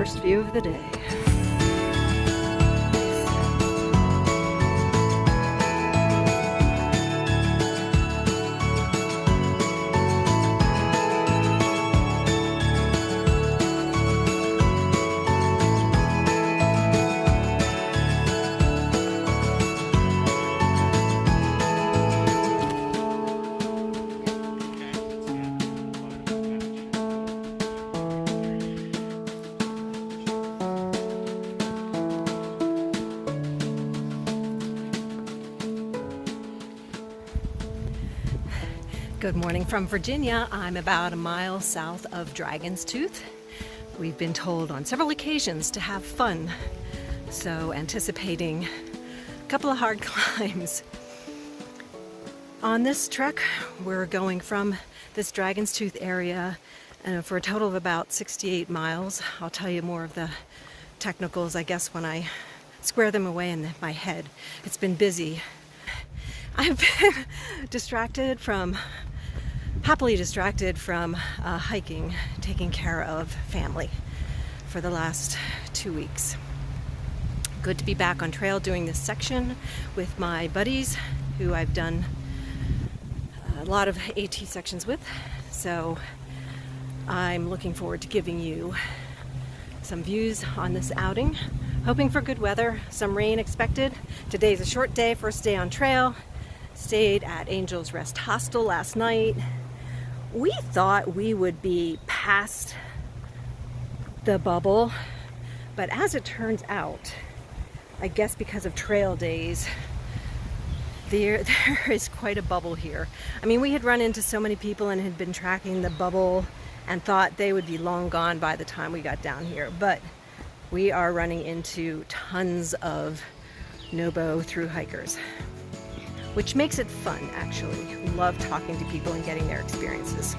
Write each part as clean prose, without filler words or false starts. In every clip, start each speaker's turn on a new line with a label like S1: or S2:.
S1: First view of the day. Good morning from Virginia. I'm about a mile south of Dragon's Tooth. We've been told on several occasions to have fun, so anticipating a couple of hard climbs. On this trek, we're going from this Dragon's Tooth area for a total of about 68 miles. I'll tell you more of the technicals, I guess, when I square them away in my head. It's been busy. I've been happily distracted from hiking, taking care of family for the last 2 weeks. Good to be back on trail doing this section with my buddies who I've done a lot of AT sections with. So I'm looking forward to giving you some views on this outing. Hoping for good weather, some rain expected. Today's a short day, first day on trail. Stayed at Angels Rest Hostel last night. We thought we would be past the bubble, but as it turns out, I guess because of trail days, there is quite a bubble here. I mean, we had run into so many people and had been tracking the bubble and thought they would be long gone by the time we got down here, but we are running into tons of No.8 thru-hikers, which makes it fun, actually. We love talking to people and getting their experiences.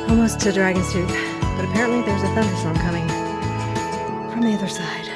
S1: Almost to Dragon's Tooth, but apparently there's a thunderstorm coming from the other side.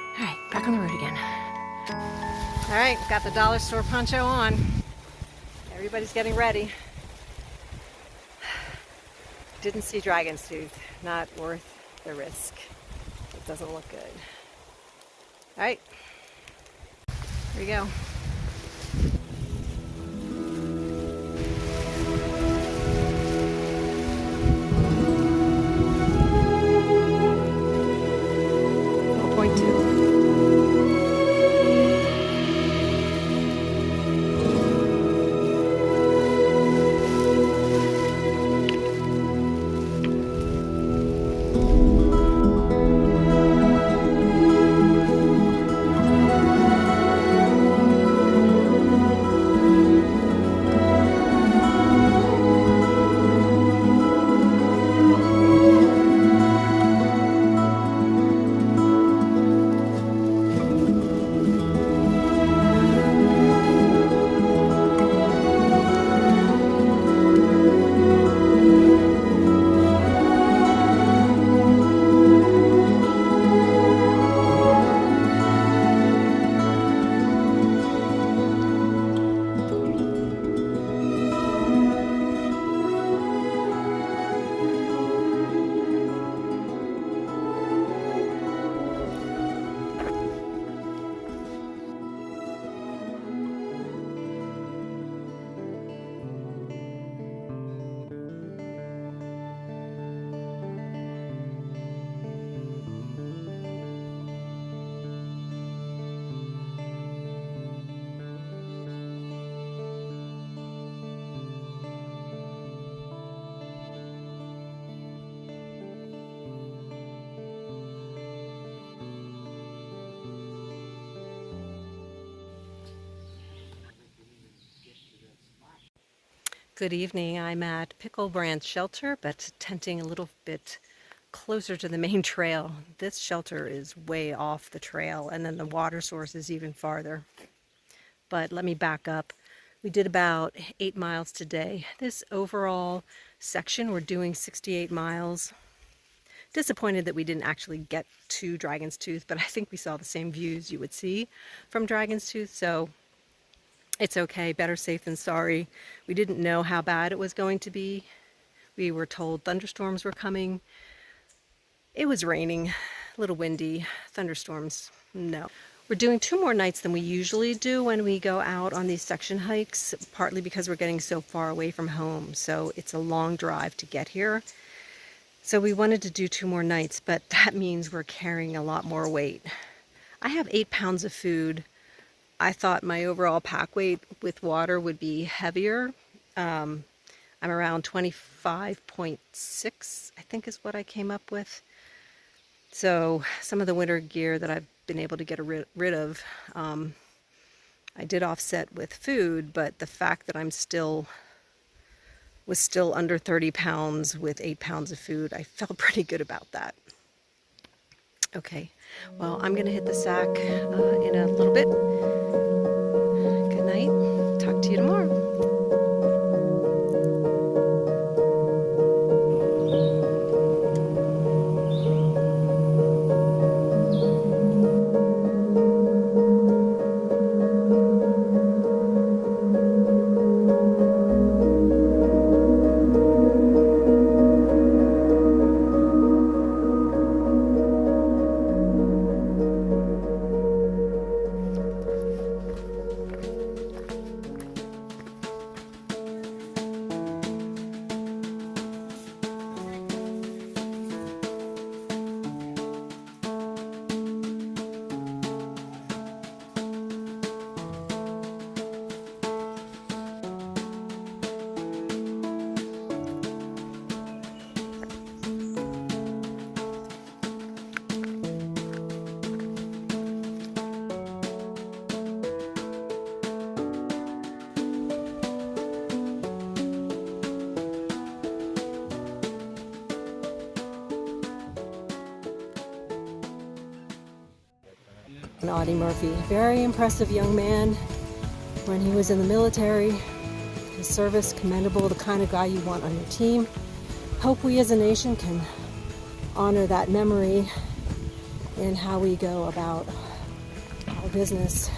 S1: All right, back on the road again. All right, got the dollar store poncho on. Everybody's getting ready. Didn't see Dragon's Tooth, not worth the risk. It doesn't look good. All right, here we go. Good evening. I'm at Pickle Shelter, but tenting a little bit closer to the main trail. This shelter is way off the trail, and then the water source is even farther. But let me back up. We did about 8 miles today. This overall section, we're doing 68 miles. Disappointed that we didn't actually get to Dragon's Tooth, but I think we saw the same views you would see from Dragon's Tooth, so it's okay. Better safe than sorry. We didn't know how bad it was going to be. We were told thunderstorms were coming. It was raining, a little windy. Thunderstorms, no. We're doing 2 more nights than we usually do when we go out on these section hikes, partly because we're getting so far away from home, so it's a long drive to get here. So we wanted to do 2 more nights, but that means we're carrying a lot more weight. I have 8 pounds of food. I thought my overall pack weight with water would be heavier. I'm around 25.6, I think is what I came up with. So some of the winter gear that I've been able to get rid of, I did offset with food, but the fact that was still under 30 pounds with 8 pounds of food, I felt pretty good about that. Okay, well, I'm gonna hit the sack in a little bit. Good night, talk to you tomorrow. Audie Murphy, very impressive young man when he was in the military. His service commendable, the kind of guy you want on your team. Hope we as a nation can honor that memory in how we go about our business.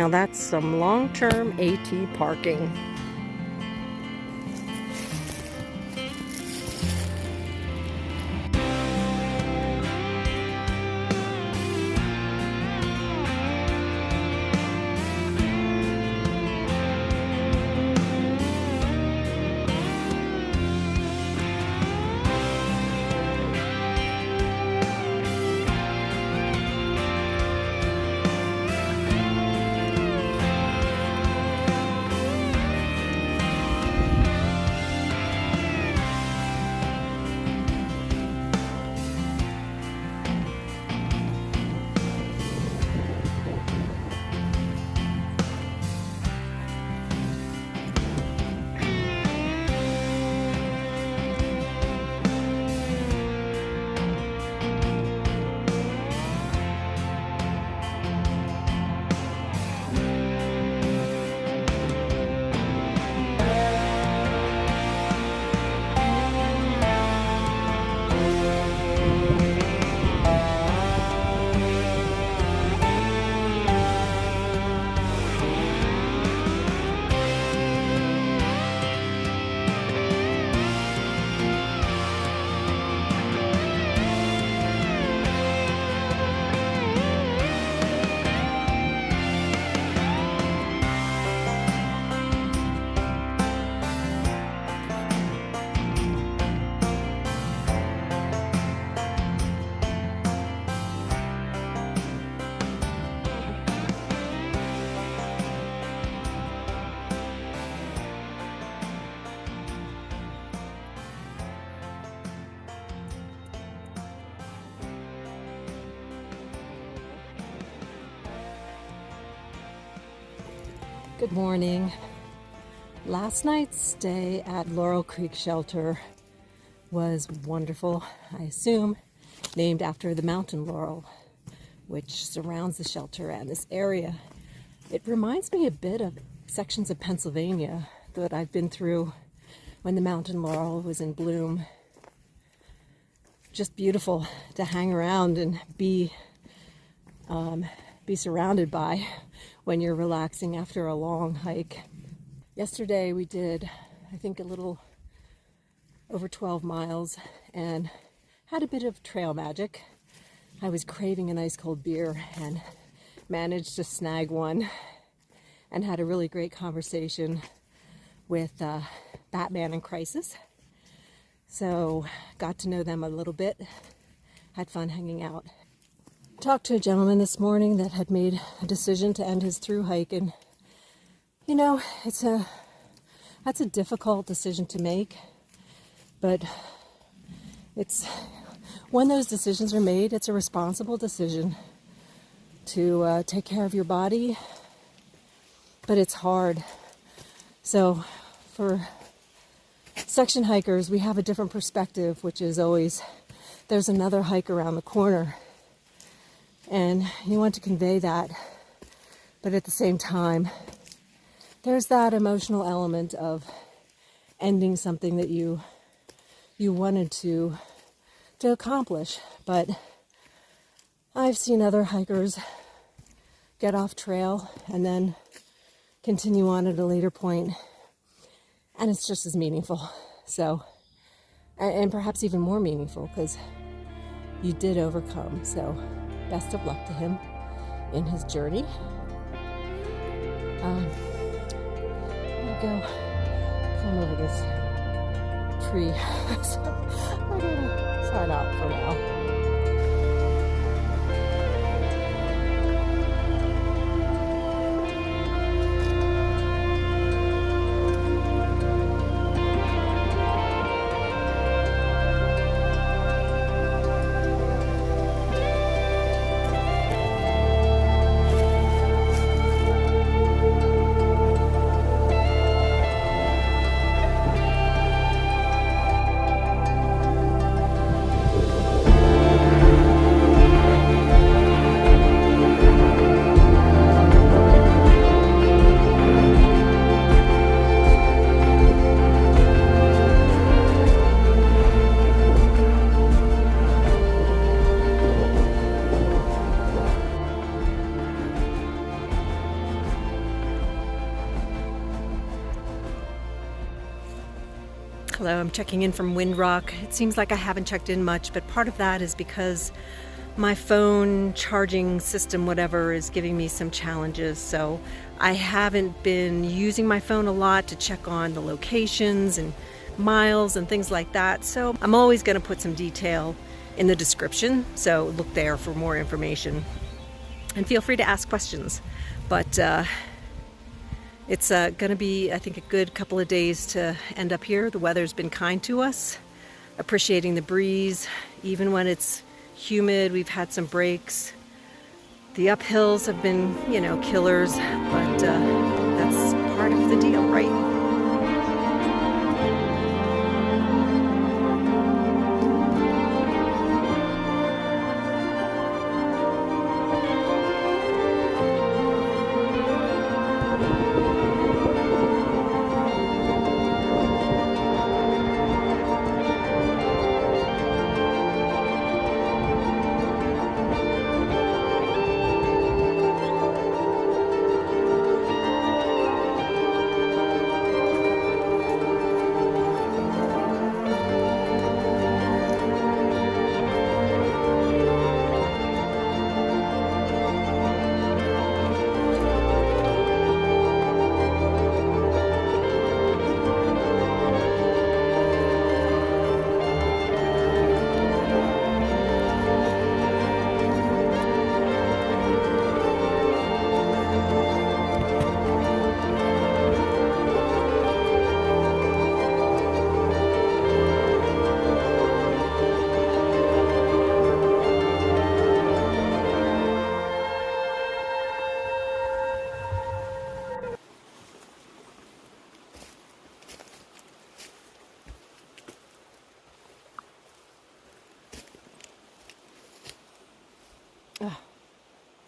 S1: Now that's some long-term AT parking. Good morning. Last night's stay at Laurel Creek Shelter was wonderful. I assume named after the mountain laurel, which surrounds the shelter and this area. It reminds me a bit of sections of Pennsylvania that I've been through when the mountain laurel was in bloom. Just beautiful to hang around and be surrounded by when you're relaxing after a long hike. Yesterday we did, I think, a little over 12 miles and had a bit of trail magic. I was craving a nice cold beer and managed to snag one and had a really great conversation with Batman and Crisis. So got to know them a little bit, had fun hanging out. Talked to a gentleman this morning that had made a decision to end his through hike, and you know, that's a difficult decision to make, but it's when those decisions are made, it's a responsible decision to take care of your body, but it's hard. So for section hikers, we have a different perspective, which is always there's another hike around the corner. And you want to convey that, but at the same time, there's that emotional element of ending something that you wanted to accomplish. But I've seen other hikers get off trail and then continue on at a later point, and it's just as meaningful. So, and perhaps even more meaningful because you did overcome. So best of luck to him in his journey. I'm gonna go climb over this tree. So I'm gonna sign out for now. Hello, I'm checking in from Windrock. It seems like I haven't checked in much, but part of that is because my phone charging system, whatever, is giving me some challenges. So I haven't been using my phone a lot to check on the locations and miles and things like that. So I'm always going to put some detail in the description. So look there for more information. And feel free to ask questions. But it's going to be, I think, a good couple of days to end up here. The weather's been kind to us. Appreciating the breeze, even when it's humid. We've had some breaks. The uphills have been, killers, but that's part of the deal, right?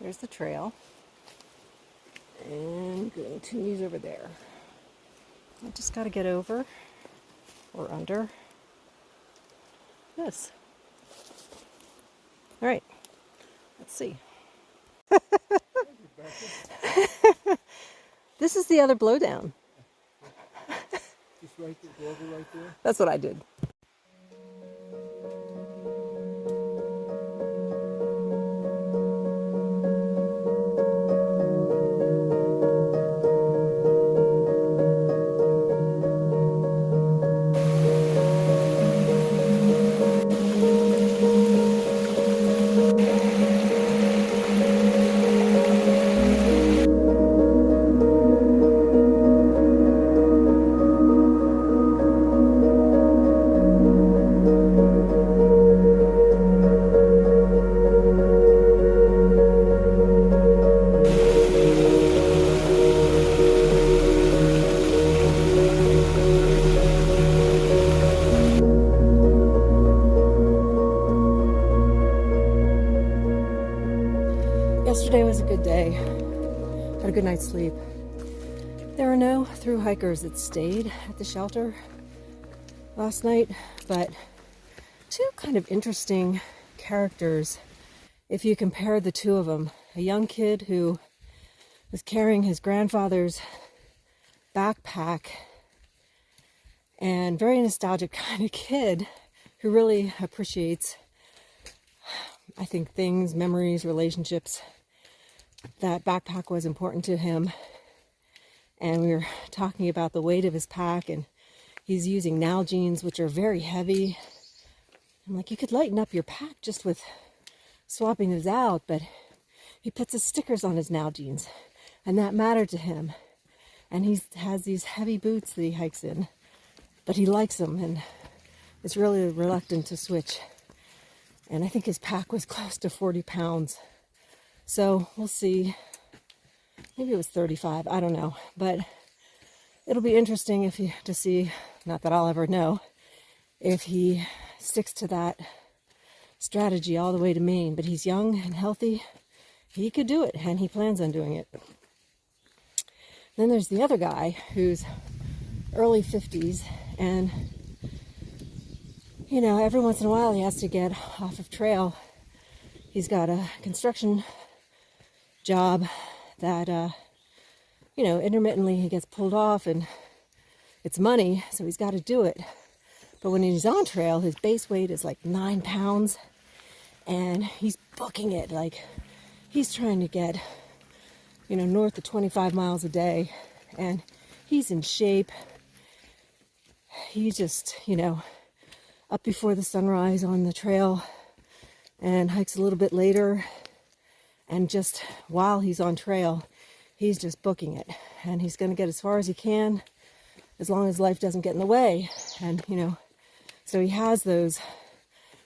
S1: There's the trail, and continues over there. I just got to get over or under this. All right, let's see. This is the other blowdown.
S2: Just right there, go over right there.
S1: That's what I did. Yesterday was a good day. Had a good night's sleep. There were no through hikers that stayed at the shelter last night, but two kind of interesting characters if you compare the two of them. A young kid who was carrying his grandfather's backpack, and very nostalgic kind of kid who really appreciates, I think, things, memories, relationships. That backpack was important to him, and we were talking about the weight of his pack, and he's using Nalgene's, which are very heavy. I'm like, you could lighten up your pack just with swapping those out, but he puts his stickers on his Nalgene's, and that mattered to him. And he has these heavy boots that he hikes in, but he likes them and is really reluctant to switch. And I think his pack was close to 40 pounds. So we'll see. Maybe it was 35. I don't know. But it'll be interesting to see, not that I'll ever know, if he sticks to that strategy all the way to Maine. But he's young and healthy. He could do it, and he plans on doing it. Then there's the other guy who's early 50s, and every once in a while he has to get off of trail. He's got a construction job that, intermittently he gets pulled off, and it's money, so he's got to do it. But when he's on trail, his base weight is like 9 pounds, and he's booking it. Like, he's trying to get, north of 25 miles a day, and he's in shape. He's just, up before the sunrise on the trail and hikes a little bit later. And just while he's on trail, he's just booking it. And he's going to get as far as he can, as long as life doesn't get in the way. And, so he has those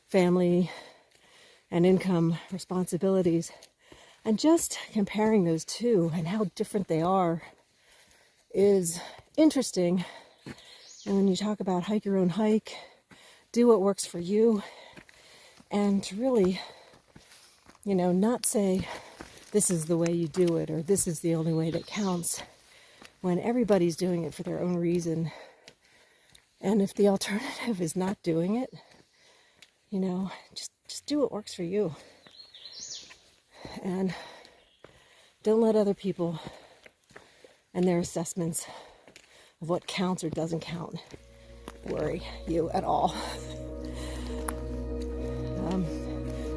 S1: family and income responsibilities. And just comparing those two and how different they are is interesting. And when you talk about hike your own hike, do what works for you, and to really, not say this is the way you do it or this is the only way that counts, when everybody's doing it for their own reason. And if the alternative is not doing it, just do what works for you. And don't let other people and their assessments of what counts or doesn't count worry you at all.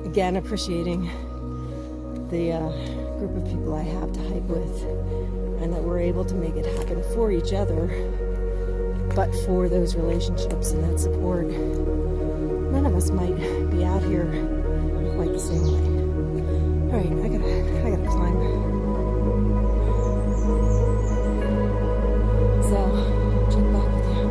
S1: Again, appreciating the group of people I have to hike with, and that we're able to make it happen for each other, but for those relationships and that support. None of us might be out here in quite the same way. All right, I gotta climb. So, I'll check back with you.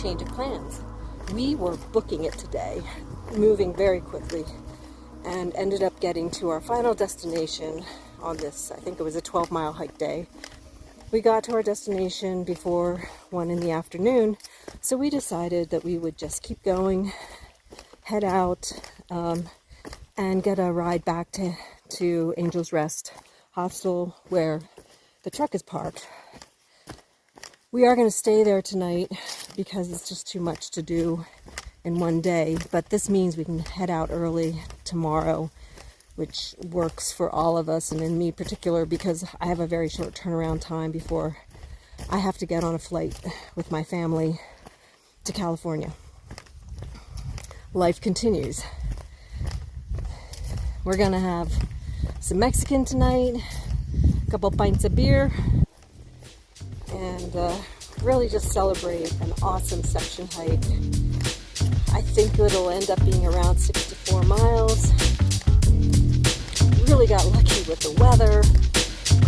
S1: Change of plans. We were booking it today, moving very quickly, and ended up getting to our final destination on this, I think it was a 12-mile hike day. We got to our destination before 1 in the afternoon, so we decided that we would just keep going, head out, and get a ride back to Angels Rest Hostel, where the truck is parked. We are going to stay there tonight because it's just too much to do in one day, but this means we can head out early tomorrow, which works for all of us, and in me particular, because I have a very short turnaround time before I have to get on a flight with my family to California. Life continues. We're going to have some Mexican tonight, a couple pints of beer, and really just celebrate an awesome section hike. I think it'll end up being around 64 miles. Really got lucky with the weather,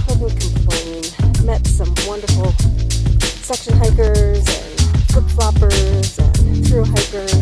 S1: couldn't complain. Met some wonderful section hikers and flip-floppers and thru-hikers.